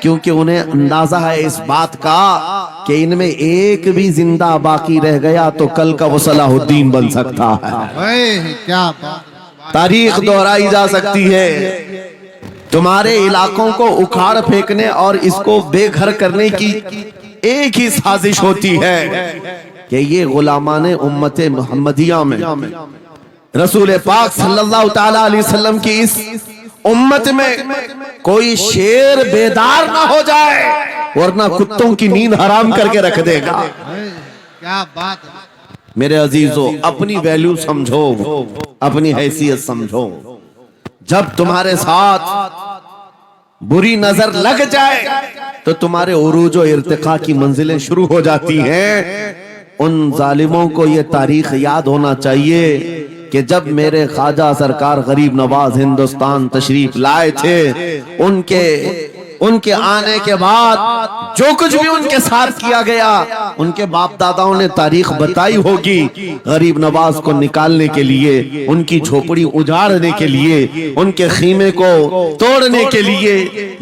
क्योंकि उन्हें अंदाजा है इस बात का कि इनमें एक भी जिंदा बाकी रह गया तो कल का वो सलाहुद्दीन बन सकता है। क्या बात, तारीख दोहराई जा सकती है। तुम्हारे इलाकों को उखाड़ फेंकने और इसको बेघर करने की एक ही साजिश होती है कि ये गुलामाने उम्मते मुहम्मदिया में रसूल पाक सल्लल्लाहु ताला अलैहि वसल्लम की इस उम्मत में कोई शेर बेदार ना हो जाए वरना कुत्तों की नींद हराम करके रख देगा। क्या बात। मेरे अजीजों, अपनी वैल्यू समझो, अपनी हैसियत समझो। जब तुम्हारे साथ बुरी नजर लग जाए तो तुम्हारे उरूज और इर्तिका की मंजिलें शुरू हो जाती हैं। उन जालिमों को ये तारीख याद होना चाहिए कि जब मेरे ख्वाजा सरकार गरीब नवाज हिंदुस्तान तशरीफ लाए थे, उनके आने के बाद जो कुछ भी उनके साथ किया गया, उनके बाप दादाओं ने तारीख बताई होगी। गरीब नवाज को निकालने के लिए, उनकी झोपड़ी उजाड़ने के लिए, उनके खीमे को तोड़ने के लिए,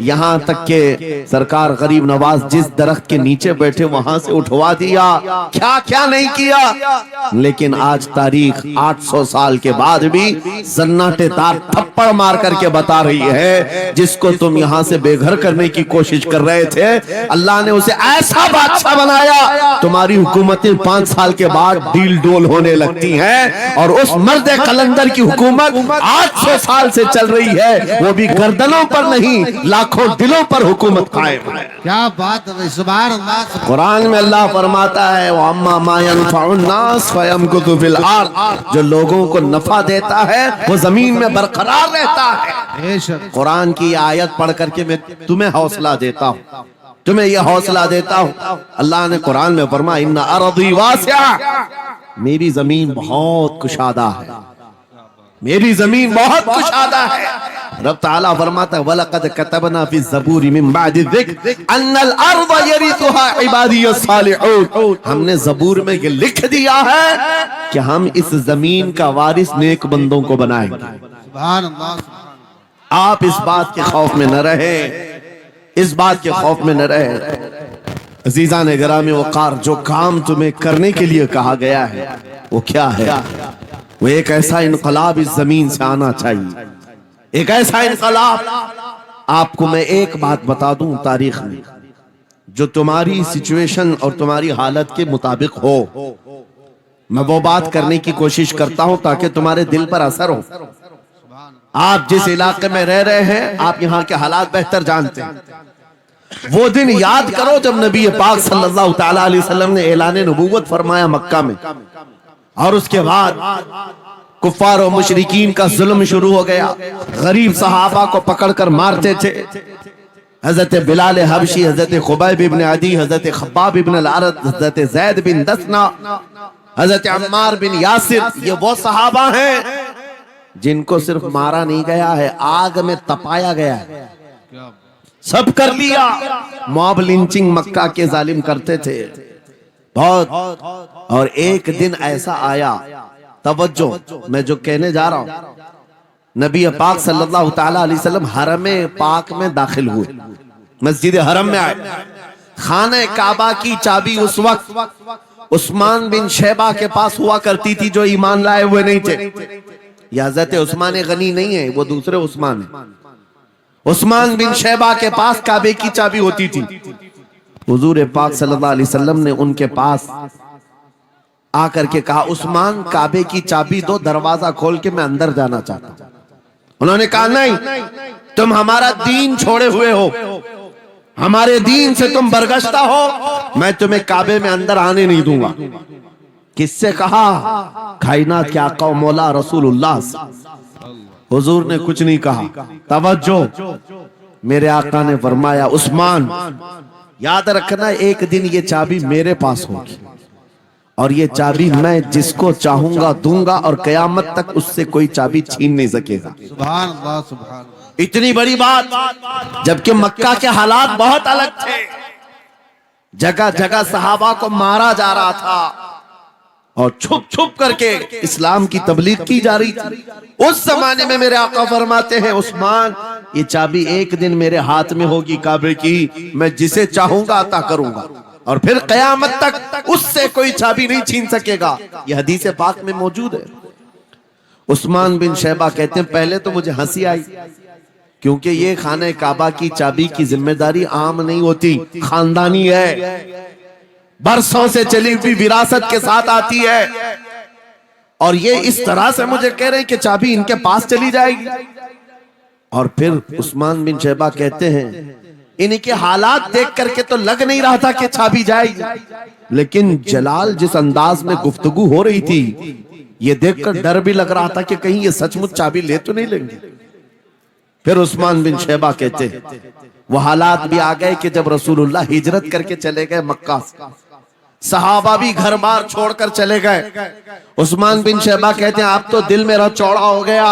यहाँ तक के सरकार गरीब नवाज जिस दरख्त के नीचे बैठे वहां से उठवा दिया, क्या क्या नहीं किया। लेकिन आज तारीख 800 साल के बाद भी सन्नाटेदार थप्पड़ मार करके बता रही है, जिसको तुम यहाँ से बेघर करने की कोशिश कर रहे थे, अल्लाह ने उसे ऐसा बादशाह बनाया। तुम्हारी हुकूमतें 5 साल के बाद डील डोल होने लगती हैं और उस मर्द कलंदर की हुकूमत 800 साल से चल रही है, वो भी गर्दनों पर नहीं लाखों दिलों पर हुकूमत कायम है। क्या बात है, सुभान अल्लाह। कुरान में अल्लाह फरमाता है वअम्मा मा यनफउन्नास फयमकुतु फिल अर्द, जो लोगों को नफा देता है वो जमीन में बरकरार रहता है। कुरान की आयत पढ़ करके मैं तुम्हें हौसला देता हूँ, तुम्हें यह हौसला देता हूँ। अल्लाह ने कुरान में फरमाया इन्ना अर्दी वासिआ, मेरी जमीन बहुत कुशादा है, मेरी जमीन बहुत कुशादा है। रब ताला फरमाता है वलक़द कतबना फी ज़बूर मिन बादि ज़िक्र अन्नल अर्द यरिथुहा इबादियस सालिहून, हमने ज़बूर में ये लिख दिया है कि हम इस जमीन का वारिस नेक बंदों को बनाएंगे। सुभान अल्लाह। आप इस बात के खौफ में न रहे, इस बात के खौफ में न रहे। अजीज़ान गिरामी वक़ार, जो काम तुम्हें करने के लिए कहा गया है वो क्या है? वो एक ऐसा इनकलाब इस जमीन से आना चाहिए, एक ऐसा इनकलाब। आपको मैं एक बात बता दूं तारीख में, जो तुम्हारी सिचुएशन और तुम्हारी हालत के मुताबिक हो, मैं वो बात करने की कोशिश करता हूं ताकि तुम्हारे दिल पर असर हो। आप जिस इलाके में रह रहे हैं, आप यहाँ के हालात बेहतर जानते हैं। वो दिन याद करो जब नबी पाक सल्लल्लाहु ताला अलैहि वसल्लम ने ऐलान नबूवत फरमाया मक्का में, और उसके बाद कुफ्फार और मुशरिकीन का जुल्म शुरू हो गया। गरीब सहाबा को पकड़कर मारते थे। हजरत बिलाल हबशी, हजरत खुबैब इब्न अदी, हजरत खब्बाब इब्न अल-अरद, हजरत ज़ैद बिन दसना, हजरत अम्मार बिन यासिर, ये वो सहाबा हैं जिनको सिर्फ मारा नहीं गया है, आग में तपाया गया है। सब कर लिया। मॉब लिंचिंग मक्का के जालिम करते थे बहुत। और एक दिन ऐसा आया, तवज्जो, मैं जो कहने जा रहा हूं, नबी पाक सल्लल्लाहु ताला अलैहि वसल्लम हरम पाक में दाखिल हुए, मस्जिद हरम में आए। खाने काबा की चाबी उस वक्त उस्मान बिन शैबा के पास हुआ करती थी, जो ईमान लाए हुए नहीं थे। हज़रत उस्मान गनी नहीं है, वो दूसरे उस्मान है। उस्मान बिन शैबा के पास काबे की चाबी होती थी। हुजूर पाक सल्लल्लाहु अलैहि वसल्लम ने उनके पास आकर के कहा, उस्मान काबे की चाबी दो, दरवाजा खोल के मैं अंदर जाना चाहता हूं। उन्होंने कहा नहीं, तुम हमारा दीन छोड़े हुए हो, हमारे दीन से तुम बरगश्ता हो, मैं तुम्हें काबे में अंदर आने नहीं दूंगा। किससे कहा? कायनात के आका व मौला रसूलुल्लाह। हुजूर ने कुछ नहीं कहा। तवज्जो, मेरे आका ने फरमाया उस्मान, याद रखना एक दिन ये चाबी मेरे पास होगी और ये चाबी मैं जिसको चाहूंगा दूंगा और कयामत तक उससे कोई चाबी छीन नहीं सकेगा। सुभान अल्लाह, सुभान अल्लाह। इतनी बड़ी बात, जबकि मक्का के हालात बहुत अलग थे। जगह जगह सहाबा को मारा जा रहा था, और छुप छुप करके इस्लाम की तबलीग की जा रही थी। उस जमाने में मेरे आका फरमाते हैं, उस्मान ये चाबी एक दिन मेरे हाथ में होगी काबे की, मैं जिसे चाहूंगा अता करूंगा और फिर कयामत तक उससे कोई चाबी नहीं छीन सकेगा। यह हदीस पाक में मौजूद है। उस्मान बिन शैबा कहते हैं पहले तो मुझे हंसी आई, क्योंकि ये खाने काबा की चाबी की जिम्मेदारी आम नहीं होती, खानदानी है, बरसों से चली हुई विरासत के साथ आती है। और ये इस तरह से मुझे कह रहे हैं कि चाबी इनके पास चली जाएगी। और फिर उस्मान बिन शैबा कहते हैं इनके हालात देख करके तो लग नहीं रहा था कि चाबी जाएगी, लेकिन जलाल जिस अंदाज में गुफ्तगू हो रही थी ये देखकर डर भी लग रहा था कि कहीं ये सचमुच चाबी ले तो नहीं लेंगे। फिर उस्मान बिन शैबा कहते हैं वो हालात भी आ गए कि जब रसूलुल्लाह हिजरत करके चले गए मक्का से, सहाबा भी घर बार छोड़कर चले गए। उस्मान बिन शैबा कहते हैं अब तो दिल मेरा चौड़ा हो गया,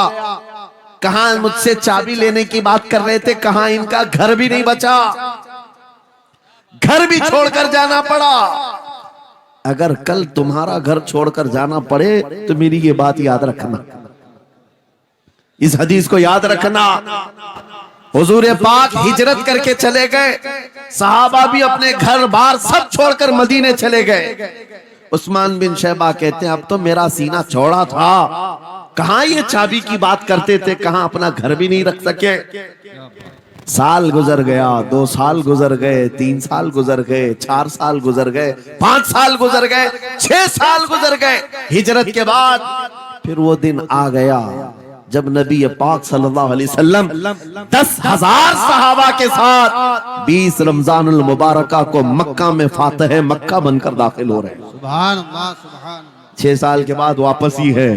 कहां मुझसे चाबी लेने की बात कर रहे थे, कहां इनका घर भी नहीं बचा, घर भी छोड़कर जाना पड़ा। अगर कल तुम्हारा घर छोड़कर जाना पड़े तो मेरी ये बात याद रखना, इस हदीस को याद रखना। हुजूर पाक हिजरत करके चले गए, सहाबा भी अपने घर बार सब छोड़कर मदीने चले गए। उस्मान बिन शैबा कहते हैं अब तो मेरा सीना चौड़ा था, कहां ये चाबी की बात करते थे, कहां अपना घर भी नहीं रख सके। साल गुजर गया, 2 साल गुजर गए, 3 साल गुजर गए, 4 साल गुजर गए, 5 साल गुजर गए, 6 साल गुजर गए। हिजरत के बाद फिर वो दिन आ गया जब नबी पाक सल्लल्लाहु अलैहि वसल्लम 10,000 सहाबा के साथ 20 रमजानुल मुबारका को मक्का में फातह मक्का बनकर दाखिल हो रहे हैं। सुभान अल्लाह, सुभान अल्लाह। 6 साल के बाद वापस ही है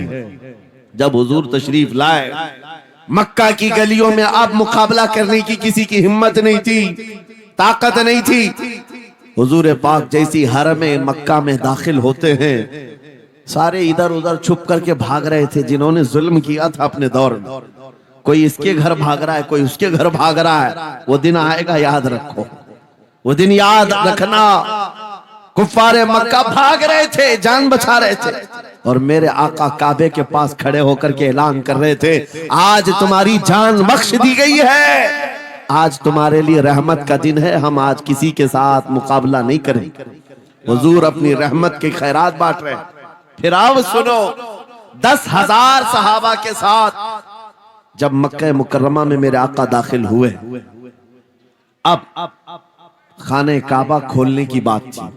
जब हुजूर तशरीफ लाए। मक्का की गलियों में अब मुकाबला करने की किसी की हिम्मत नहीं थी, ताकत नहीं थी। हुजूर पाक जैसी हरम मक्का में दाखिल होते हैं, सारे इधर उधर छुप करके भाग रहे थे जिन्होंने जुल्म किया था अपने दौर में। कोई इसके घर भाग रहा है, कोई उसके घर भाग रहा है। वो दिन आएगा, याद रखो, वो दिन याद रखना। कुफ्फारे मक्का भाग रहे थे, जान बचा रहे थे, और मेरे आका काबे के पास खड़े होकर के ऐलान कर रहे थे आज तुम्हारी जान बख्श दी गई है, आज तुम्हारे लिए रहमत का दिन है, हम आज किसी के साथ मुकाबला नहीं करेंगे। हुजूर अपनी रहमत के खैरात बांट रहे हैं। फिर अब सुनो, 10,000 सहाबा के साथ जब मक्का मुकर्रमा में मेरे आका दाखिल हुए, अब खाने काबा खोलने की बात थी।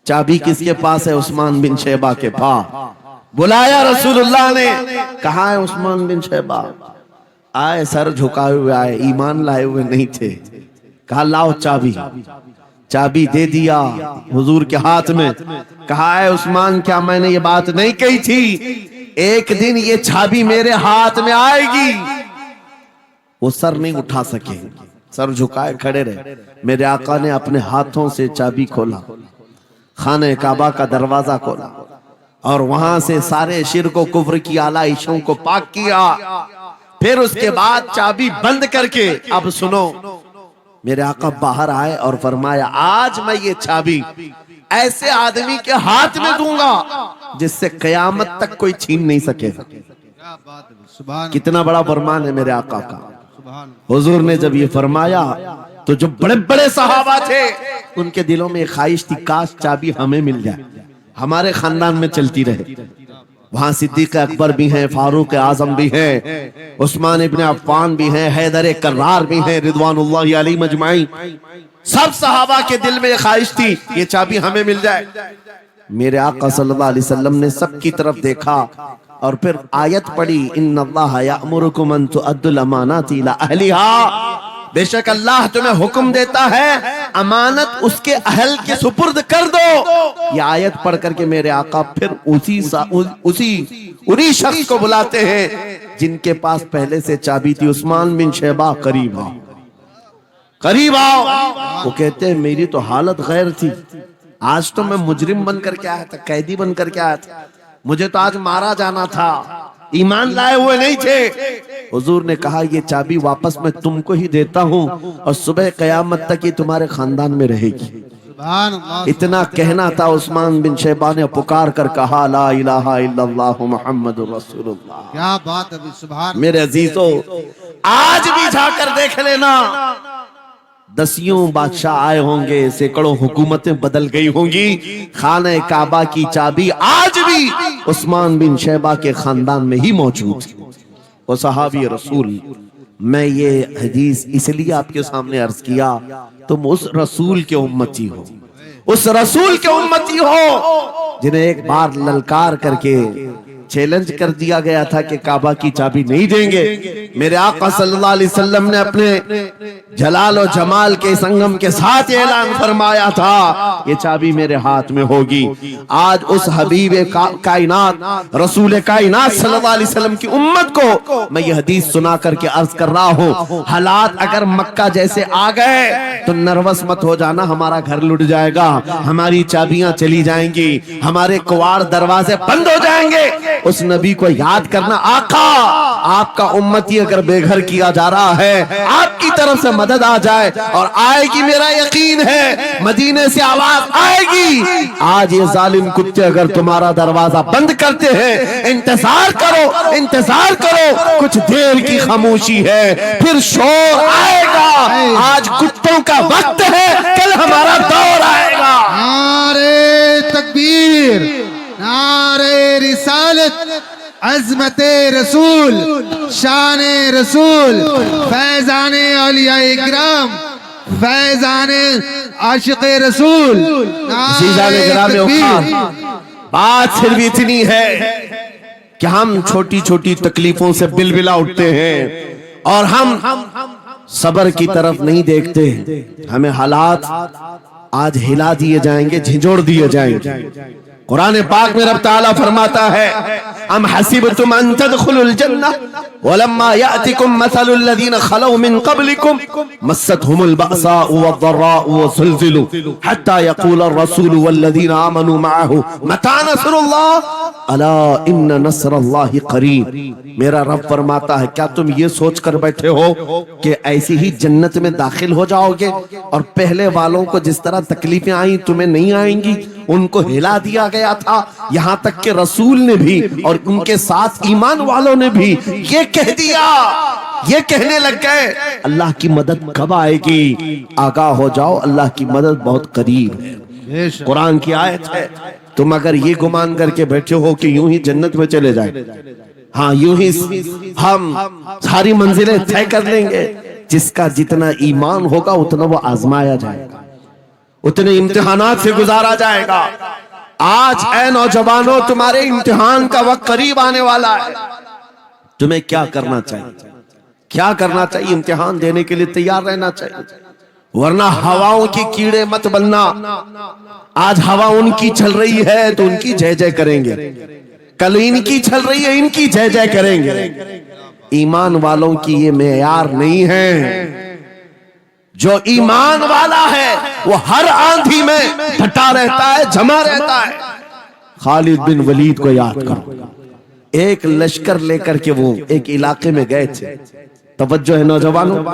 चाबी किसके पास है? उस्मान बिन शैबा के पास। बुलाया रसूलुल्लाह ने, कहा है उस्मान बिन शैबा? आए, सर झुकाए हुए आए, ईमान लाए हुए नहीं थे। कहा लाओ चाबी। चाबी दे दिया हुजूर के हाथ में। कहा है उस्मान क्या मैंने ये बात नहीं कही थी, एक दिन ये चाबी मेरे हाथ में आएगी। वो सर नहीं उठा सके, सर झुकाए खड़े रहे। मेरे आका ने अपने हाथों से चाबी खोला, खाने काबा का दरवाजा खोला, और वहां से सारे शिर्क और कुफ्र की आलाइशों को पाक किया। फिर उसके बाद चाबी बंद करके अब सुनो, मेरे आका बाहर आए और फरमाया आज मैं ये चाबी ऐसे आदमी के हाथ में दूंगा जिससे कयामत तक कोई छीन नहीं सकेगा। क्या बात है, सुभान कितना बड़ा फरमान है मेरे आका का। सुभान। हुजूर ने जब ये फरमाया तो जो बड़े बड़े सहाबा थे उनके दिलों में ख्वाहिश थी काश चाबी हमें मिल जाए, हमारे खानदान में चलती रहे। वहां सिद्दीक अकबर भी हैं, फारूक आजम भी हैं, उस्मान इब्ने अफ्फान भी हैं, हैदर कर्रार भी हैं, रिदवानुल्लाहि अलैहि मजमाइन। सब सहाबा के दिल में ख्वाहिश थी ये चाबी हमें मिल जाए। मेरे आका सल्लल्लाहु अलैहि वसल्लम ने सबकी तरफ देखा और फिर आयत पढ़ी, इन्नल्लाह यअमुरुकुम अन तुअद्दुल अमानाति इला अहलिहा। बेशक अल्लाह तुम्हें हुक्म देता है अमानत उसके अहल के सुपुर्द कर दो। ये आयत पढ़ करके मेरे आका फिर उन्हीं शख्स को बुलाते हैं जिनके पास पहले से चाबी थी। उस्मान बिन शैबा, करीब आओ, करीब आओ। वो कहते हैं मेरी तो हालत गैर थी, आज तो मैं मुजरिम बन करके आया था, कैदी बन करके आया था, मुझे तो आज मारा जाना था, ईमान लाए हुए नहीं थे। हुजूर ने कहा ये चाबी वापस मैं तुमको ही देता हूँ और सुबह कयामत तक ये तुम्हारे खानदान में रहेगी। सुभान अल्लाह। इतना कहना था, उस्मान बिन शैबा ने पुकार कर कहा ला इलाहा इल्लल्लाह मुहम्मदुर रसूलुल्लाह। क्या बात है, सुभान। मेरे अजीजों, आज भी जाकर देख लेना, दसियों बादशाह आए होंगे, सैकड़ों हुकूमतें बदल गई होंगी, खाने काबा की चाबी आज भी उस्मान बिन शैबा के खानदान में ही मौजूद है। वो सहाबी रसूल। मैं ये हदीस इसलिए आपके सामने अर्ज किया, तुम उस रसूल के उम्मती हो, उस रसूल के उम्मती हो जिन्हें एक बार ललकार करके चैलेंज कर दिया गया था कि काबा की चाबी नहीं देंगे। मेरे आका सल्लल्लाहु अलैहि वसल्लम ने अपने जलाल और जमाल के संगम के साथ ऐलान फरमाया था, ये चाबी मेरे हाथ में होगी। आज उस हबीब कायनात रसूल कायनात सल्लल्लाहु अलैहि वसल्लम की उम्मत को मैं ये हदीस सुना करके अर्ज कर रहा हूँ, हालात अगर मक्का जैसे आ गए तो नर्वस मत हो जाना, हमारा घर लुट जाएगा, हमारी चाबियां चली जाएंगी, हमारे कुवाड़ दरवाजे बंद हो जाएंगे। उस नबी को याद करना, आका आपका उम्मती अगर बेघर किया जा रहा है, आपकी तरफ से मदद आ जाए और आएगी, मेरा यकीन है मदीने से आवाज आएगी। आज ये जालिम कुत्ते अगर तुम्हारा दरवाजा बंद करते हैं, इंतजार करो, इंतजार करो, कुछ देर की खामोशी है, फिर शोर आएगा। आज कुत्तों का वक्त है, कल हमारा दौर आएगा। नारे तकबीर, नारे रिसालत, अज़मते रसूल, शाने रसूल, फैजाने औलिया इकराम, फैजाने आशिक़े रसूल। नारे तकबीर। बात सिर्फ इतनी है कि हम छोटी छोटी तकलीफों से बिलबिला उठते हैं और हम सबर की तरफ नहीं देखते। हमें हालात आज हिला दिए जाएंगे, झिझोड़ दिए जाएंगे। कुरान पाक में रब ताला फरमाता है, अम हसिबतुम अन तदखुलुल जन्नह वलम्मा यातिकुम मसलुल लज़ीना खलौ मिन क़ब्लिकुम मस्सतहुमुल बअसाउ वद्दर्राउ वज़ुलज़िलू हत्ता यक़ूलर रसूलु वल्लज़ीना आमनू मअहु मता नस्रुल्लाह अला इन्न नस्रल्लाहि क़रीब। मेरा रब फरमाता है, क्या तुम ये सोच कर बैठे हो कि ऐसी ही जन्नत में दाखिल हो जाओगे और पहले वालों को जिस तरह तकलीफें आई तुम्हें नहीं आएंगी? उनको हिला दिया गया था, यहाँ तक कि रसूल ने भी और उनके साथ ईमान वालों ने भी ये कह दिया, ये कहने लग गए अल्लाह की मदद कब आएगी? आगाह हो जाओ, अल्लाह की मदद बहुत करीब है। कुरान की आयत है। तुम अगर ये गुमान करके बैठे हो कि यूं ही जन्नत में चले जाए, हाँ यूं ही हम सारी मंजिलें तय कर लेंगे, जिसका जितना ईमान होगा उतना वो आजमाया जाएगा, उतने इम्तिहानात से गुजारा जाएगा। आज ऐ नौजवानों, तुम्हारे इम्तिहान का वक्त करीब आने वाला है। तुम्हें क्या करना चाहिए? क्या करना चाहिए? इम्तिहान देने के लिए तैयार रहना चाहिए, वरना हवाओं की कीड़े मत बनना। आज हवा उनकी चल रही है तो उनकी जय जय करेंगे, कल इनकी चल रही है इनकी जय जय करेंगे। ईमान वालों की ये मेयार नहीं है। जो ईमान वाला है वो हर आंधी में डटा रहता है, जमा रहता है। खालिद बिन वलीद को याद करो, एक लश्कर लेकर के वो एक इलाके में गए थे। तवज्जो है नौजवानों,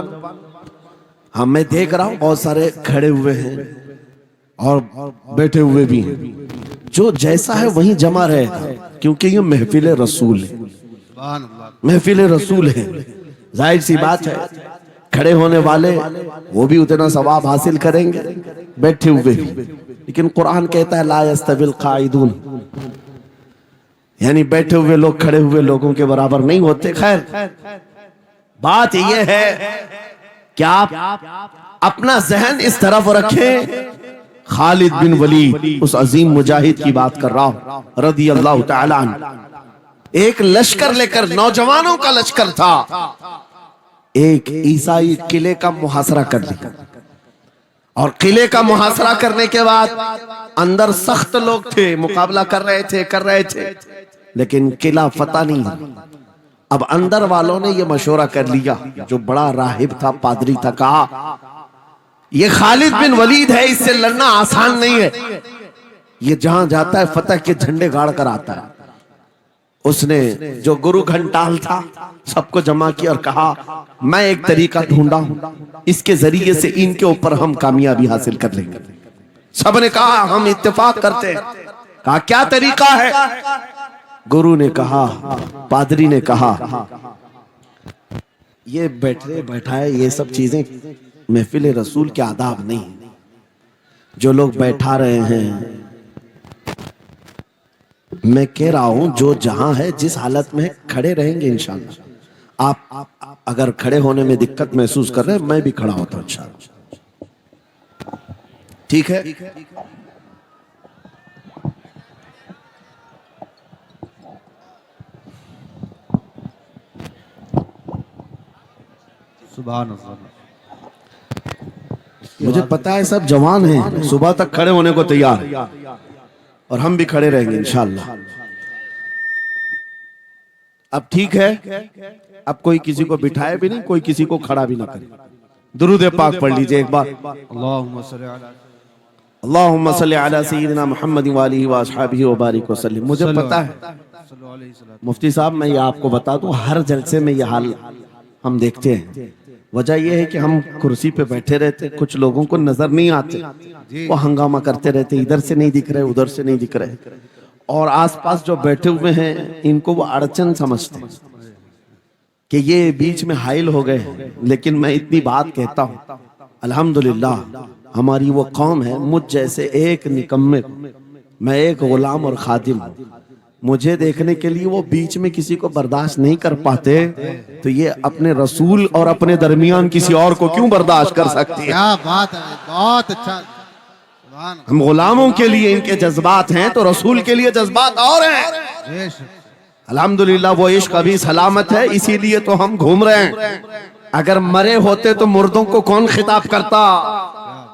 हाँ मैं देख रहा हूं बहुत सारे खड़े हुए हैं और बैठे हुए भी हैं। जो जैसा है वहीं जमा रहेगा, क्योंकि ये महफिल रसूल है, महफिल रसूल है। जाहिर सी बात है, खड़े होने वाले वो भी उतना सवाब हासिल करेंगे, बैठे हुए भी। लेकिन कुरान कहता है ला यस्तविल काइदून, यानी बैठे हुए लोग खड़े हुए लोगों के बराबर नहीं होते। खैर बात यह है कि आप अपना जहन इस तरफ रखें। खालिद बिन वलीद, उस अजीम मुजाहिद की बात कर रहा हूं रदी अल्लाह तआला अन्हु। एक लश्कर लेकर, नौजवानों का लश्कर था, एक ईसाई किले का मुहासरा कर लिया। और किले का मुहासरा करने के बाद अंदर सख्त लोग थे, मुकाबला कर रहे थे, लेकिन किला फतह नहीं। अब अंदर वालों ने यह मशवरा कर लिया, जो बड़ा राहिब था, पादरी था, कहा ये खालिद बिन वलीद है, इससे लड़ना आसान नहीं है। ये जहां जाता है फतह के झंडे गाड़ कर आता है। उसने जो गुरु घंटाल था सबको जमा किया और कहा मैं एक तरीका ढूंढा हूं, इसके जरिए से इनके ऊपर हम कामयाबी हासिल कर लेंगे। सबने कहा हम इत्तेफाक करते हैं। कहा क्या तरीका है? गुरु ने कहा, पादरी ने कहा, ये बैठाए ये सब चीजें महफिल रसूल के आदाब नहीं। जो लोग बैठा रहे हैं, मैं कह रहा हूं जो जहां है जिस हालत में है, खड़े रहेंगे इंशाअल्लाह। आप अगर खड़े होने में दिक्कत महसूस कर रहे हैं, मैं भी खड़ा होता हूं इंशाअल्लाह। ठीक है? सुभान अल्लाह। मुझे पता है सब जवान हैं, सुबह तक खड़े होने को तैयार हैं, और हम भी खड़े रहेंगे इंशाअल्लाह। अब ठीक है, अब कोई किसी को बिठाए भी नहीं, कोई किसी को खड़ा भी ना करे। दुरूद पाक पढ़ लीजिए एक बार। अल्लाहुम्मा सल्ली अला सय्यिदिना मुहम्मद व आलिहि व अस्हाबिहि व बारिक व सल्लिम। मुझे पता है मुफ्ती साहब, मैं ये आपको बता दूं, हर जलसे में ये हाल हम देखते हैं। वजह यह है कि हम कुर्सी पे बैठे रहते, कुछ लोगों को नजर नहीं आते, वो हंगामा करते रहते, इधर से नहीं दिख रहे, उधर से नहीं दिख रहे, और आसपास जो बैठे हुए हैं इनको वो अड़चन समझते हैं कि ये बीच में हाइल हो गए। लेकिन मैं इतनी बात कहता हूं, अल्हम्दुलिल्लाह हमारी वो कौम है, मुझ जैसे एक निकम्मे, मैं एक गुलाम और खादिम हूं, मुझे देखने के लिए वो बीच में किसी को बर्दाश्त नहीं कर पाते, तो ये अपने रसूल और अपने दरमियान किसी और को क्यों बर्दाश्त कर सकती है? क्या बात है, बहुत अच्छा। हम गुलामों के लिए इनके जज्बात हैं, तो रसूल के लिए जज्बात और हैं। अल्हम्दुलिल्लाह वो इश्क अभी सलामत है, इसीलिए तो हम घूम रहे हैं। अगर मरे होते तो मुर्दों को कौन खिताब करता?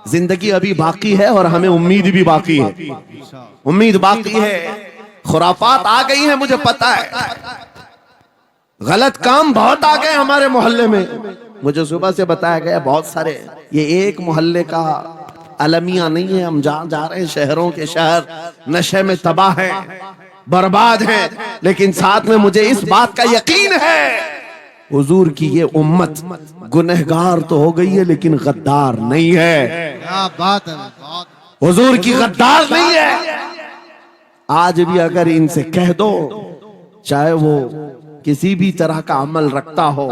जिंदगी अभी बाकी है और हमें उम्मीद भी बाकी है, उम्मीद बाकी है। खुराफात आ गई है, मुझे पता है, गलत काम बहुत आ गए हमारे मोहल्ले में। मुझे सुबह से बताया गया बहुत सारे, ये एक मोहल्ले का अलमिया नहीं है, हम जहां जा रहे हैं शहरों के शहर नशे में तबाह हैं, बर्बाद हैं। लेकिन साथ में मुझे इस बात का यकीन है, हुजूर की ये उम्मत गुनहगार तो हो गई है लेकिन गद्दार नहीं है। क्या बात है, हुजूर की गद्दार नहीं है। आज भी अगर इनसे कह दो, चाहे वो किसी भी तरह का अमल रखता हो,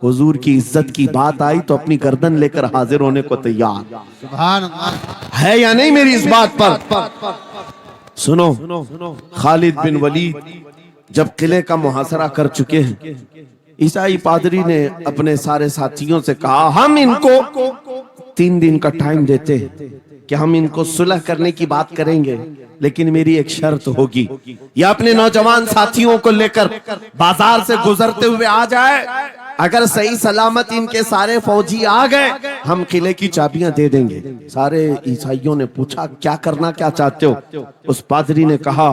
हुजूर की इज्जत की बात आई तो अपनी गर्दन लेकर हाजिर होने को तैयार सुभान अल्लाह है या नहीं मेरी इस बात पर? सुनो, खालिद बिन वलीद जब किले का मुहासरा कर चुके हैं, ईसाई पादरी ने अपने सारे साथियों से कहा, हम इनको 3 दिन का टाइम देते हैं कि हम इनको सुलह करने की बात करेंगे, लेकिन मेरी एक शर्त होगी, या अपने नौजवान साथियों को लेकर बाजार से गुजरते हुए आ जाए, अगर सही सलामत इनके सारे फौजी आ गए, हम किले की चाबियां दे देंगे। सारे ईसाइयों ने पूछा क्या करना, क्या चाहते हो? उस पादरी ने कहा,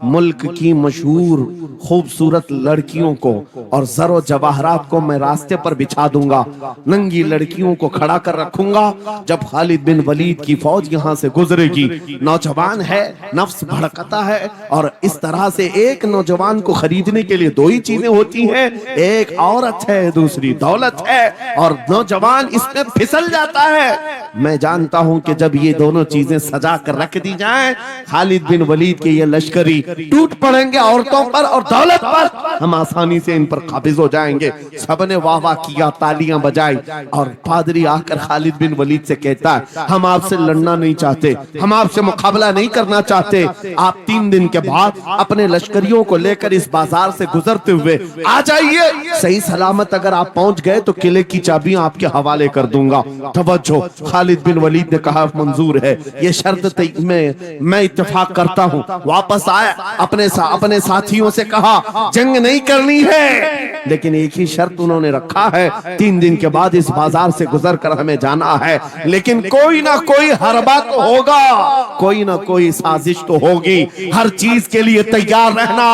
मुल्क की मशहूर खूबसूरत लड़कियों को और जरो जवाहरात को मैं रास्ते पर बिछा दूंगा, नंगी लड़कियों को खड़ा कर रखूंगा, जब खालिद बिन वलीद की फौज यहाँ से गुजरेगी, नौजवान है, नफ्स भड़कता है, और इस तरह से एक नौजवान को खरीदने के लिए 2 ही चीजें होती हैं, एक औरत है, दूसरी दौलत है, और नौजवान इसमें फिसल जाता है। मैं जानता हूं कि जब ये दोनों चीजें सजा कर रख दी जाएं, खालिद बिन वलीद के ये लश्करी टूट पड़ेंगे औरतों पर और दौलत पर, हम आसानी से इन पर काबिज हो जाएंगे। सबने वाह वाह किया, तालियां बजाई, और पादरी आकर खालिद बिन वलीद से कहता है, हम आपसे लड़ना नहीं चाहते, हम आपसे मुकाबला नहीं करना चाहते, आप 3 दिन के बाद अपने लश्करियों को लेकर इस बाजार से गुजरते हुए आ जाइए, सही सलामत अगर आप पहुंच गए तो किले की चाबियां आपके हवाले कर दूंगा। तवज्जो, खालिद बिन वलीद ने कहा मंजूर है, ये शर्त मैं इत्तेफाक करता हूं। वापस आया, अपने साथियों से कहा जंग नहीं करनी है, लेकिन एक ही शर्त उन्होंने रखा है, 3 दिन के बाद इस बाजार से गुजर कर हमें जाना है, लेकिन कोई ना कोई हरबा तो होगा, कोई ना कोई साजिश तो होगी, हर चीज के लिए तैयार रहना।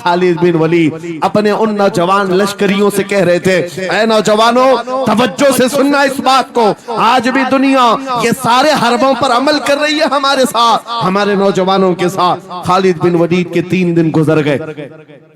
खालिद बिन वलीद अपने उन नौजवान लश्करियों से कह रहे थे। ऐ नौजवानों, तवज्जो से सुनना इस बात को। आज भी दुनिया ये सारे हरबों पर अमल कर रही है हमारे साथ, हमारे नौजवानों के साथ। खालिद बिन वलीद के 3 दिन गुजर गए।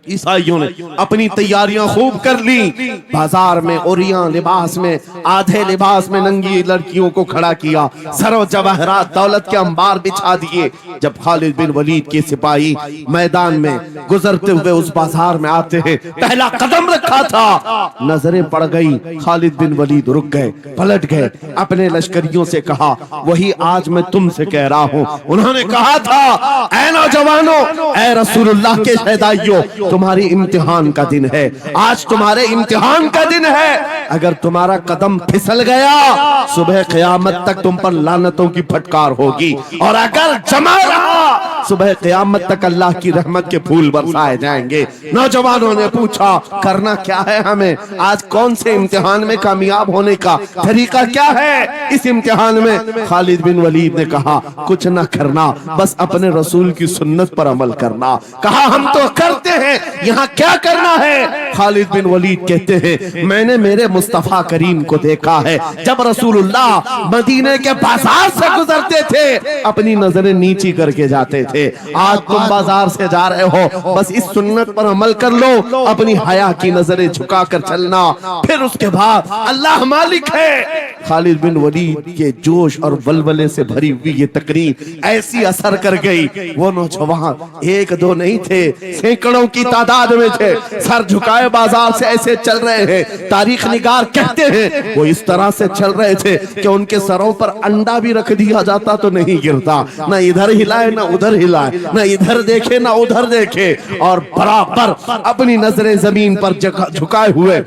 ईसाइयों ने अपनी तैयारियां खूब कर ली। बाजार में ओरियां लिबास में, आधे लिबास में नंगी लड़कियों को खड़ा किया। सरो जवाहरात दौलत के अंबार बिछा दिए। जब खालिद बिन वलीद के सिपाही मैदान में गुजरते हुए उस बाजार में आते हैं, पहला कदम रखा था, नजरें पड़ गई। खालिद बिन वलीद रुक गए, पलट गए, अपने लश्करियों से कहा, वही आज मैं तुमसे कह रहा हूं। उन्होंने कहा था, ऐ नौजवानों, ऐ रसूलुल्लाह के शहदाइयों, तुम्हारी इम्तिहान का दिन है। आज तुम्हारे इम्तिहान का दिन है। अगर तुम्हारा कदम फिसल गया, सुबह क़यामत तक तुम पर लानतों की फटकार होगी, और अगर जमा रहा, सुबह क़यामत तक अल्लाह की रहमत के फूल बरसाए जाएंगे। नौजवानों ने पूछा, करना क्या है हमें? आज कौन से इम्तिहान में कामयाब होने का तरीका क्या है इस इम्तिहान में? खालिद बिन वलीद ने कहा, कुछ ना करना, बस अपने रसूल की सुन्नत पर अमल करना। कहा, हम तो करते हैं, यहाँ क्या करना है? खालिद बिन वलीद कहते हैं, मैंने मेरे मुस्तफा करीम को देखा है, जब रसूलुल्लाह मदीने के बाजार से गुजरते थे, अपनी नजरें नीची करके जाते थे। आज तुम बाजार से जा रहे हो, बस इस सुन्नत पर अमल कर लो, अपनी हया की नजरें झुकाकर चलना, फिर उसके बाद अल्लाह मालिक है। खालिद बिन वलीद के जोश और वलवले से भरी हुई ये तकरीर ऐसी असर कर गई। वो नौजवान एक दो नहीं थे, सैकड़ों की तादाद में थे, सर झुकाए बाजार से ऐसे चल रहे हैं। तारीख निगार कहते हैं वो इस तरह से चल रहे थे कि उनके सरों पर अंडा भी रख दिया जाता तो नहीं गिरता, ना इधर हिलाए ना उधर हिलाए, ना इधर देखे ना उधर देखे, और बराबर अपनी नजरें जमीन पर झुकाए हुए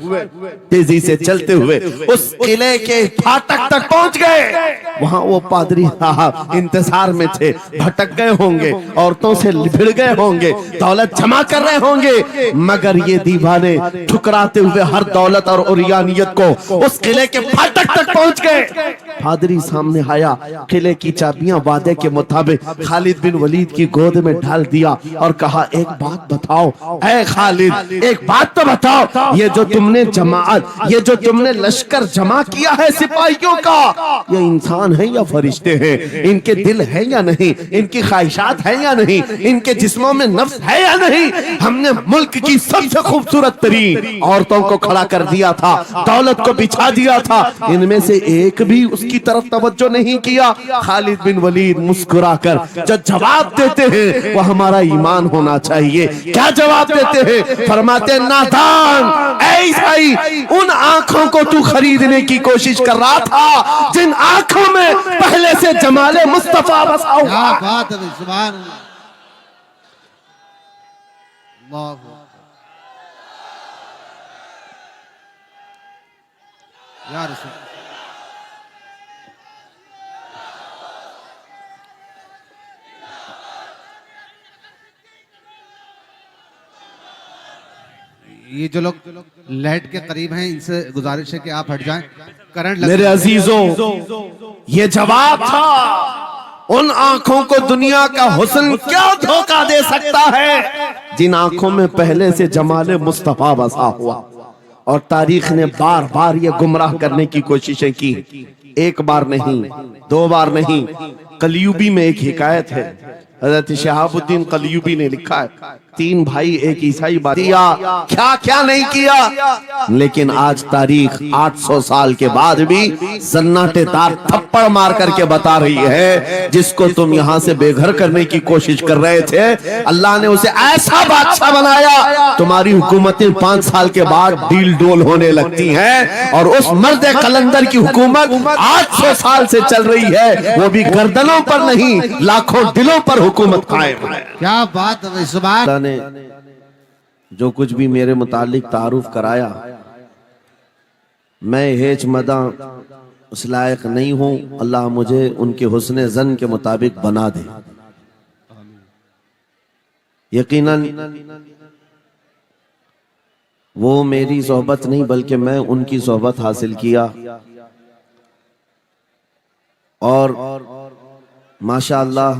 तेजी से चलते हुए उस किले के फाटक तक पहुंच गए। वहां वो पादरी साहब इंतजार में थे, भटक गए होंगे, औरतों से भिड़ गए होंगे, दौलत जमा कर रहे होंगे, मगर ये दीवाने ठुकराते हुए हर दौलत और उरियानियत को उस किले के फाटक तक पहुंच गए। पादरी सामने आया, किले की चाबियां वादे के मुताबिक खालिद बिन वलीद की गोद में डाल दिया और कहा, एक बात बताओ ऐ खालिद, एक बात तो बताओ, ये जो तुमने जमात, ये जो तुमने लश्कर जमा किया है सिपाहियों का, ये इंसान है या फरिश्ते हैं? इनके दिल है या नहीं? इनकी ख्वाहिशात है या नहीं? इनके जिस्मों में नफ्स है या नहीं? हमने मुल्क की सबसे खूबसूरत तरीन औरतों को खड़ा कर दिया था, दौलत को बिछा दिया था, इनमें से एक भी उसकी तरफ तवज्जो नहीं किया। खालिद बिन वलीद मुस्कुराकर जो जवाब देते हैं वो हमारा ईमान होना चाहिए। क्या जवाब देते हैं? फरमाते, नादान, ऐसा ही उन आंखों को तू खरीदने की कोशिश कर रहा था जिन आंखों में पहले से जमाले मुस्तफा बसा हुआ। क्या बात है, सुभान अल्लाह। या रसूल, ये जो लोग लाइट के करीब हैं, इनसे गुजारिश है कि आप हट जाएं, करंट लग। मेरे अजीजों, ये जवाब था। उन आंखों को दुनिया का हुस्न क्या धोखा दे सकता है जिन आंखों में पहले से जमाले मुस्तफा बसा हुआ। और तारीख ने बार बार ये गुमराह करने की कोशिशें की, एक बार नहीं, 2 बार नहीं। कलयुबी में एक हिकायत है, हजरत शहाबुद्दीन कलयुबी ने लिखा है, 3 भाई एक ईसाई दिया, क्या क्या नहीं किया, लेकिन आज तारीख 800 साल के बाद भी सन्नाटेदार थप्पड़ मार करके बता रही है, जिसको तुम यहाँ से बेघर करने की कोशिश कर रहे थे, अल्लाह ने उसे ऐसा बादशाह बनाया, तुम्हारी हुकूमतें 5 साल के बाद डील डोल होने लगती हैं, और उस मर्द कलंदर की हुकूमत 800 साल से चल रही है, वो भी गर्दनों पर नहीं, लाखों दिलों पर हुकूमत कायम है। क्या बात है, सुभान। ने जो कुछ भी मेरे मुतालिक तारुफ कराया, मैं हेच मदा उस लायक नहीं हूं, अल्लाह मुझे उनके हुस्ने जन के मुताबिक बना दे। यकीनन वो मेरी सोहबत नहीं बल्कि मैं उनकी सोहबत हासिल किया, और माशाअल्लाह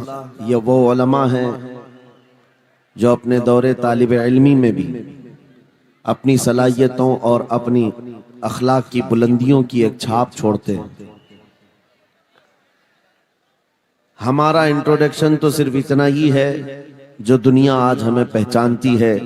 ये वो उलमा हैं जो अपने दौरे तालिब इल्मी में भी अपनी सलाहियतों और अपनी अखलाक की बुलंदियों की एक छाप छोड़ते हैं। हमारा इंट्रोडक्शन तो सिर्फ इतना ही है जो दुनिया आज हमें पहचानती है।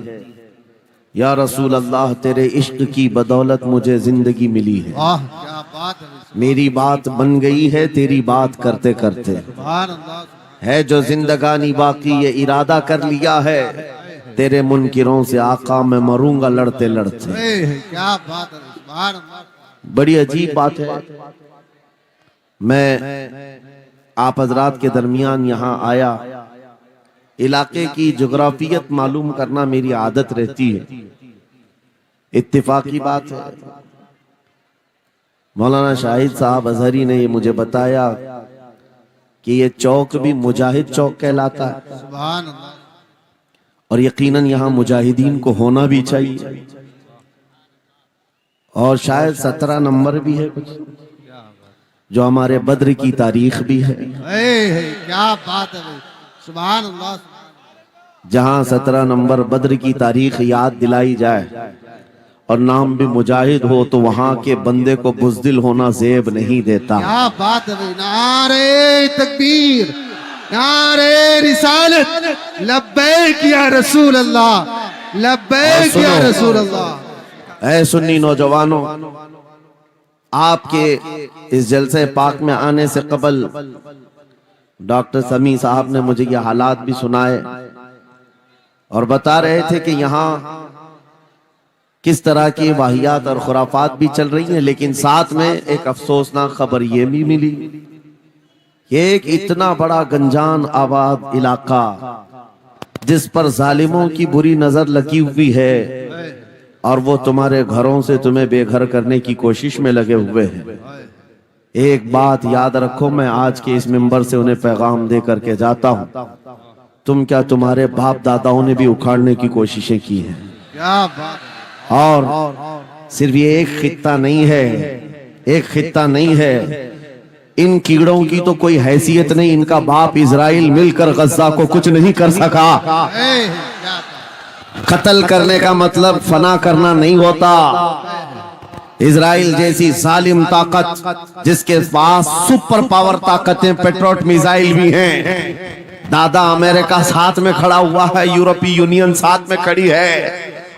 या रसूल अल्लाह, तेरे इश्क की बदौलत मुझे जिंदगी मिली है। वाह क्या बात है, मेरी बात बन गई है तेरी बात करते करते। सुभान अल्लाह। है जो जिंदगानी बाकी ये इरादा कर लिया है, तेरे मुनकिरों से आका मैं मरूंगा लड़ते लड़ते। क्या बात है, सुभान अल्लाह। बड़ी अजीब बात है। मैं आप हजरात के दरमियान यहाँ आया, इलाके की जोग्राफियत मालूम करना मेरी आदत रहती है। इत्तेफाकी बात है, मौलाना शाहिद साहब अजहरी ने ये मुझे बताया कि ये चौक भी मुजाहिद चौक कहलाता है, सुभान अल्लाह। और यकीनन यहाँ मुजाहिदीन को होना भी चाहिए। और शायद 17 नंबर भी है कुछ, जो हमारे बद्र की तारीख भी है। क्या बात है भाई, सुभान अल्लाह। जहां 17 नंबर बद्र की तारीख याद दिलाई जाए और नाम भी मुजाहिद हो, तो वहां के बंदे को बुज़दिल होना ज़ेब नहीं देता। क्या बात है भाई, नारे तकबीर, नारे रिसालत, लब्बैक या रसूल अल्लाह, लब्बैक या रसूल अल्लाह। ऐ सुन्नी नौजवानों, आपके इस जलसे पाक में आने से कबल डॉक्टर समी साहब ने मुझे ये हालात भी सुनाए और बता रहे थे कि यहाँ किस तरह की वाहियात और खुराफात भी चल रही हैं। लेकिन साथ में एक अफसोसनाक खबर ये भी मिली कि एक इतना बड़ा गंजान आबाद इलाका जिस पर जालिमों की बुरी नजर लगी हुई है और वो तुम्हारे घरों से तुम्हें बेघर करने की कोशिश में लगे हुए हैं। एक बात याद रखो, मैं आज के इस मिंबर से उन्हें पैगाम दे करके जाता हूँ, तुम क्या तुम्हारे बाप दादाओं ने भी उखाड़ने की कोशिशें की हैं। क्या बात। और सिर्फ ये एक खित्ता नहीं है, एक खित्ता नहीं है, इन कीड़ों की तो कोई हैसियत नहीं। इनका बाप इजराइल मिलकर गज्जा को कुछ नहीं कर सका। कत्ल करने का मतलब फना करना नहीं होता। इजराइल जैसी जालिम ताकत जिसके पास सुपर पावर ताकतें, पेट्रोट मिसाइल भी हैं, दादा अमेरिका साथ में खड़ा हुआ है, यूरोपीय यूनियन साथ में खड़ी है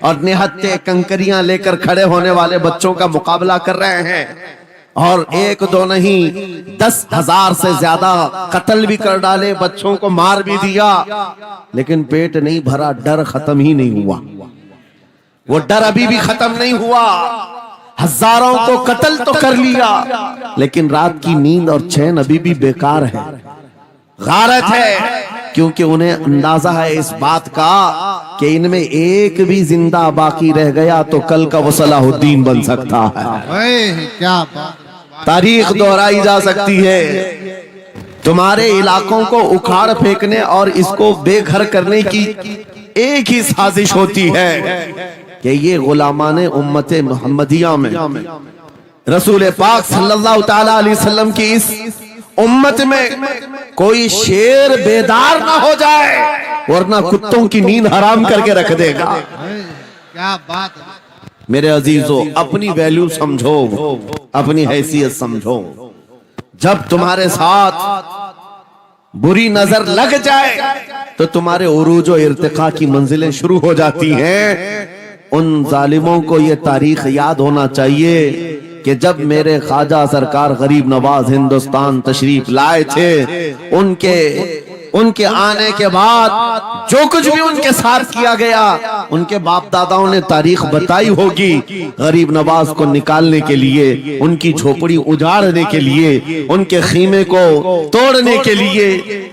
और निहत्ते कंकरियां लेकर खड़े होने वाले बच्चों का मुकाबला कर रहे हैं। और एक दो नहीं, 10,000 से ज्यादा कत्ल भी कर डाले, बच्चों को मार भी दिया, लेकिन पेट नहीं भरा, डर खत्म ही नहीं हुआ। वो डर अभी भी खत्म नहीं हुआ। हजारों को कत्ल तो कर लिया, लेकिन रात की नींद और चैन अभी भी बेकार है, गारत है, क्योंकि उन्हें अंदाजा है इस बात का कि इनमें एक भी जिंदा बाकी रह गया तो कल का वो सलाहुद्दीन बन सकता है। क्या बात। तारीख दोहराई जा सकती है। तुम्हारे इलाकों को उखाड़ फेंकने और इसको बेघर करने की एक ही साजिश होती है कि ये गुलामाने उम्मत मोहम्मदिया में रसूल पाक सल्लल्लाहु ताला अलैहि वसल्लम की इस उम्मत में कोई शेर बेदार ना हो जाए, वरना कुत्तों की नींद हराम करके रख देगा। क्या बात है। मेरे अजीजों, अपनी वैल्यू समझो, अपनी हैसियत समझो। जब तुम्हारे साथ बुरी नजर लग जाए तो तुम्हारे उरूज और इर्तिका की मंजिलें शुरू हो जाती हैं। उन जालिमों को ये तारीख याद होना चाहिए कि जब मेरे ख्वाजा सरकार गरीब नवाज हिंदुस्तान तशरीफ लाए थे, उनके आने के बाद जो कुछ भी उनके साथ किया गया, उनके बाप दादाओं ने तारीख बताई होगी। गरीब नवाज को निकालने के लिए, उनकी झोपड़ी उजाड़ने के लिए, उनके खीमे को तोड़ने के लिए,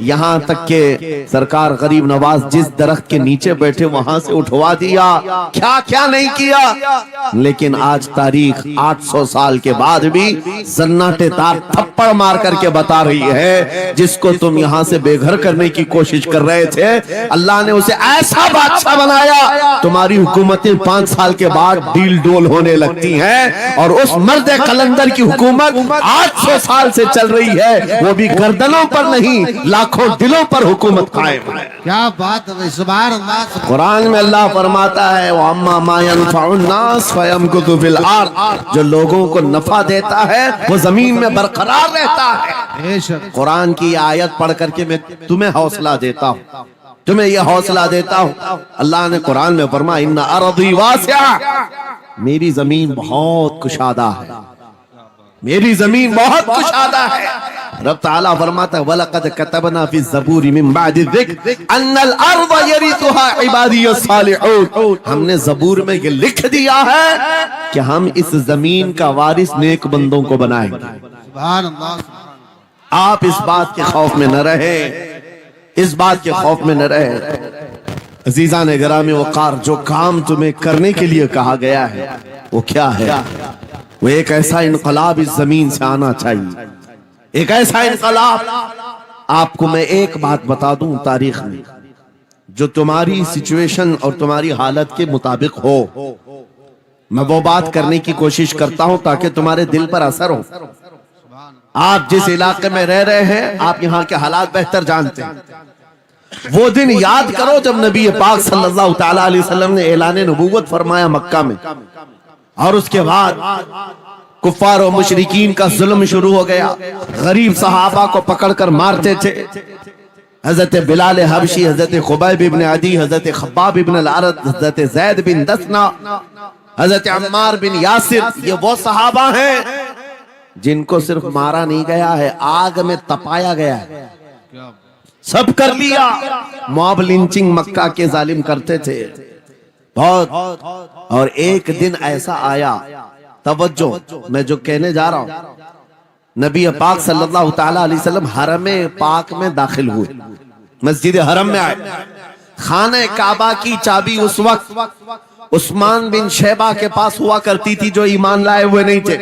यहाँ तक के सरकार गरीब नवाज जिस दरख्त के नीचे बैठे वहां से उठवा दिया, क्या क्या नहीं किया। लेकिन आज तारीख 800 साल के बाद भी सन्नाटेदार थप्पड़ मार करके बता रही है, जिसको तुम यहाँ से बेघर करने की कोशिश कर रहे थे, अल्लाह ने उसे ऐसा बादशाह बनाया, तुम्हारी हुकूमतें 5 साल के बाद डील डोल होने लगती हैं, और उस मर्द कलंदर की हुकूमत 800 साल से चल रही है, वो भी गर्दनों पर नहीं लाखों दिलों पर हुकूमत कायम है। क्या बात है, सुभान अल्लाह, सुभान। कुरान में अल्लाह फरमाता है वो अम्मा मा यनफउन नास फयमकुतु फिल अर्द, जो लोगों को नफा देता है वो जमीन में बरकरार रहता है। बेशक कुरान की आयत पढ़ करके मैं तुम्हें हौसला देता हूँ, तुम्हें यह हौसला देता हूँ। अल्लाह ने कुरान में फरमाया इन्ना अर्दी वासिआ, मेरी जमीन बहुत कुशादा है, मेरी जमीन बहुत कुशादा है। रब ताला फरमाता है वलक़द कतबना फी ज़बूर मिन बअदि ज़िक्र अन्नल अर्द यरिथुहा इबादियस सालिहून, हमने ज़बूर में ये लिख दिया है कि हम इस जमीन का वारिस नेक बंदों को बनाएंगे। सुभान अल्लाह, सुभान। आप इस बात के खौफ में न रहे, इस बात के खौफ में न रहे। अजीज़ान गिरामी वक़ार, जो काम तुम्हें करने के लिए कहा गया है वो क्या है? वो एक ऐसा इनकलाब इस जमीन से आना चाहिए, एक ऐसा इनकलाब। आपको मैं एक बात बता दूं तारीख में, जो तुम्हारी सिचुएशन और तुम्हारी हालत के मुताबिक हो, मैं वो बात करने की कोशिश करता हूं ताकि तुम्हारे दिल पर असर हो। आप जिस इलाके में रह रहे हैं, आप यहाँ के हालात बेहतर जानते हैं। वो दिन याद करो जब नबी पाक सल्लल्लाहु तआला अलैहि वसल्लम ने ऐलान नबूवत फरमाया मक्का में, और उसके बाद कुफ्फार और मुशरिकीन का जुल्म शुरू हो गया। गरीब सहाबा को पकड़कर मारते थे। हजरत बिलाल हबशी, हजरत खुबैब इब्न अदी, हजरत खब्बाब इब्न अल-अरत, हजरत ज़ैद बिन दसना, हजरत अम्मार बिन यासिर, ये वो सहाबा हैं जिनको सिर्फ मारा नहीं गया है, आग में तपाया गया है। सब कर लिया। मॉब लिंचिंग मक्का के जालिम करते थे बहुत। और एक दिन ऐसा आया, तवज्जो, मैं जो कहने जा रहा हूं, नबी पाक सल्लल्लाहु तआला अलैहि वसल्लम हरम पाक में दाखिल हुए, मस्जिद हरम में आए। खाने काबा की चाबी उस वक्त उस्मान बिन शैबा के पास हुआ करती थी, जो ईमान लाए हुए नहीं थे।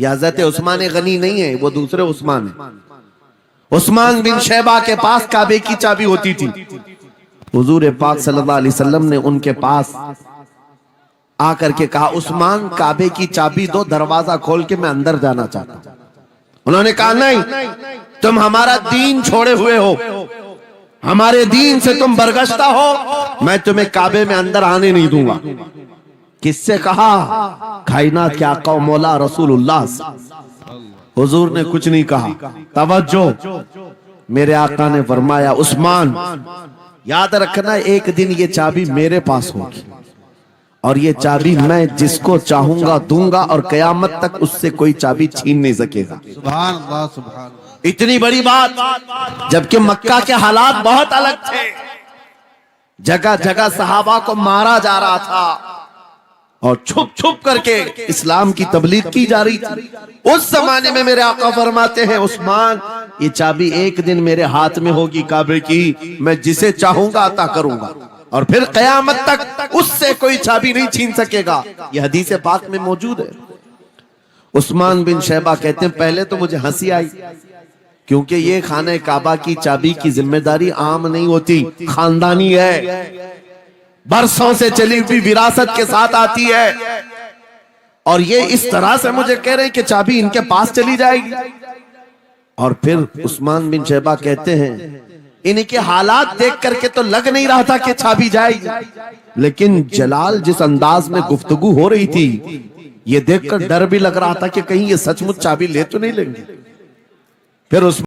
हजरत उस्मान गनी नहीं है, वो दूसरे उस्मान है। उस्मान बिन शैबा के पास काबे की चाबी होती थी। हुजूर पाक सल्लल्लाहु अलैहि वसल्लम ने उनके पास आकर के कहा, उस्मान काबे की चाबी दो, दरवाजा खोल के मैं अंदर जाना चाहता हूं। उन्होंने कहा नहीं, तुम हमारा दीन छोड़े हुए हो, हमारे दीन से तुम बरगश्ता हो, मैं तुम्हें काबे में अंदर आने नहीं दूंगा। किससे कहा? कायनात के आका मौला रसूलुल्लाह। हुजूर ने कुछ नहीं कहा। तवज्जो, मेरे आका ने फरमाया उस्मान याद रखना, एक दिन ये चाबी मेरे पास होगी, और ये चाबी मैं जिसको चाहूंगा दूंगा, और कयामत तक उससे कोई चाबी छीन नहीं सकेगा। सुभान अल्लाह, सुभान। इतनी बड़ी बात, जबकि मक्का के हालात बहुत अलग थे। जगह जगह सहाबा को मारा जा रहा था, और छुप छुप करके इस्लाम की तबलीग की जा रही थी। उस जमाने में मेरे आका फरमाते हैं उस्मान, ये चाबी एक दिन मेरे हाथ में होगी काबे की, मैं जिसे चाहूंगा अता करूंगा, और फिर कयामत तक उससे कोई चाबी नहीं छीन सकेगा। यह हदीस पाक में मौजूद है। उस्मान बिन शैबा कहते हैं पहले तो मुझे हंसी आई, क्योंकि ये खाने काबा की चाबी की जिम्मेदारी आम नहीं होती, खानदानी है, बरसों से चली हुई विरासत के साथ आती है। और ये इस तरह से मुझे कह रहे हैं कि चाबी इनके पास चली जाएगी। और फिर उस्मान बिन शैबा कहते हैं इनके हालात देख करके तो लग नहीं रहा था कि चाबी जाएगी, लेकिन जलाल जिस अंदाज में गुफ्तगू हो रही थी, ये देखकर डर भी लग रहा था कि कहीं ये सचमुच चाबी ले तो नहीं लेंगे। फिर उस